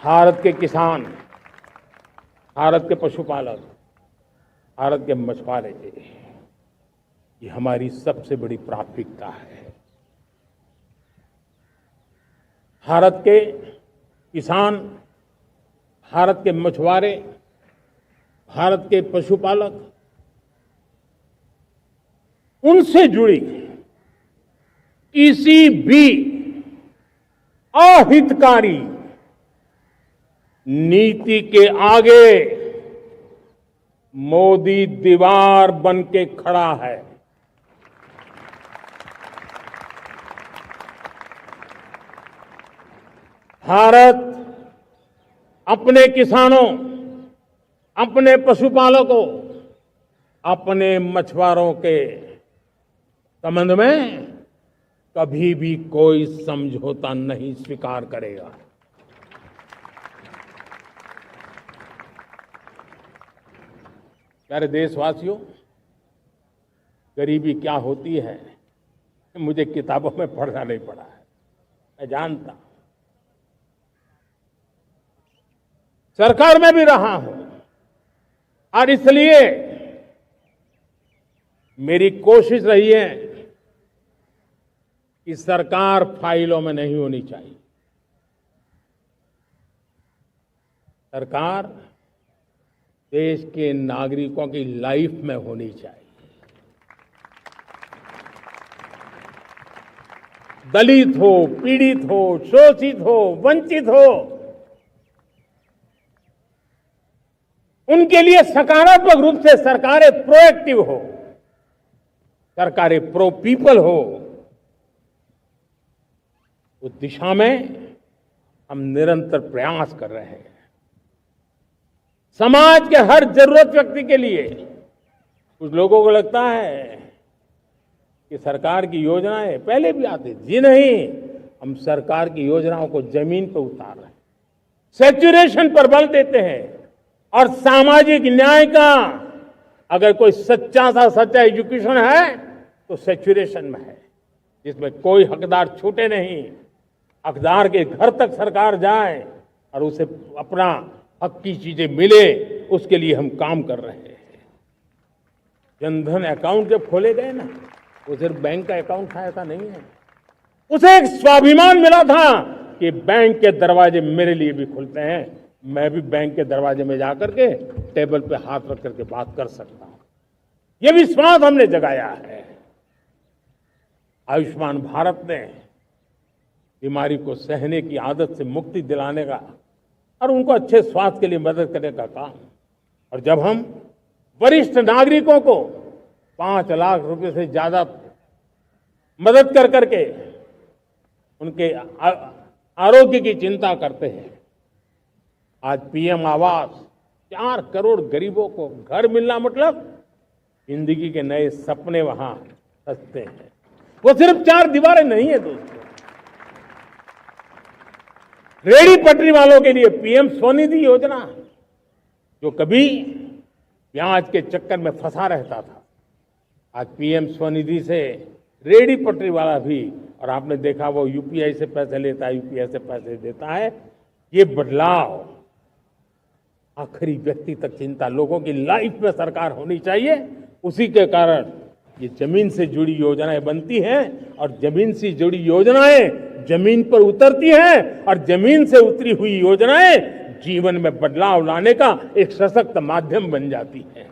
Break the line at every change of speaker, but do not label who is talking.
भारत के किसान, भारत के पशुपालक, भारत के मछुआरे, ये हमारी सबसे बड़ी प्राथमिकता है। भारत के किसान, भारत के मछुआरे, भारत के पशुपालक, उनसे जुड़ी किसी भी अहितकारी नीति के आगे मोदी दीवार बन के खड़ा है। भारत अपने किसानों, अपने पशुपालकों, अपने मछुआरों के संबंध में कभी भी कोई समझौता नहीं स्वीकार करेगा। प्यारे देशवासियों, गरीबी क्या होती है मुझे किताबों में पढ़ना नहीं पड़ा है, मैं जानता हूं। सरकार में भी रहा हूं और इसलिए मेरी कोशिश रही है कि सरकार फाइलों में नहीं होनी चाहिए। सरकार देश के नागरिकों की लाइफ में होनी चाहिए। दलित हो, पीड़ित हो, शोषित हो, वंचित हो, उनके लिए सकारात्मक रूप से सरकारें प्रोएक्टिव हो, सरकारें प्रो पीपल हो, उस दिशा में हम निरंतर प्रयास कर रहे हैं। समाज के हर जरूरत व्यक्ति के लिए, कुछ लोगों को लगता है कि सरकार की योजनाएं पहले भी आती थी। जी नहीं, हम सरकार की योजनाओं को जमीन पर उतार रहे हैं, सैचुरेशन पर बल देते हैं और सामाजिक न्याय का अगर कोई सच्चा एजुकेशन है तो सैचुरेशन में है, जिसमें कोई हकदार छूटे नहीं, हकदार के घर तक सरकार जाए और उसे अपना हक की चीजें मिले, उसके लिए हम काम कर रहे हैं। जनधन अकाउंट जब खोले गए ना, वो सिर्फ बैंक का अकाउंट था ऐसा नहीं है, उसे एक स्वाभिमान मिला था कि बैंक के दरवाजे मेरे लिए भी खुलते हैं, मैं भी बैंक के दरवाजे में जाकर के टेबल पे हाथ रख करके बात कर सकता हूं। यह विश्वास हमने जगाया है। आयुष्मान भारत ने बीमारी को सहने की आदत से मुक्ति दिलाने का और उनको अच्छे स्वास्थ्य के लिए मदद करने का काम। और जब हम वरिष्ठ नागरिकों को 5 लाख रुपए से ज्यादा मदद कर करके उनके आरोग्य की चिंता करते हैं, आज पीएम आवास 4 करोड़ गरीबों को घर मिलना मतलब जिंदगी के नए सपने वहां सजते हैं। वो सिर्फ 4 दीवारें नहीं है दोस्तों। रेहड़ी पटरी वालों के लिए पीएम स्वनिधि योजना, जो कभी ब्याज के चक्कर में फंसा रहता था, आज पीएम स्वनिधि से रेहड़ी पटरी वाला भी, और आपने देखा वो यूपीआई से पैसे लेता है, यूपीआई से पैसे देता है। ये बदलाव आखिरी व्यक्ति तक चिंता, लोगों की लाइफ में सरकार होनी चाहिए। उसी के कारण ये जमीन से जुड़ी योजनाएं बनती हैं और जमीन से जुड़ी योजनाएं जमीन पर उतरती हैं और जमीन से उतरी हुई योजनाएं जीवन में बदलाव लाने का एक सशक्त माध्यम बन जाती हैं।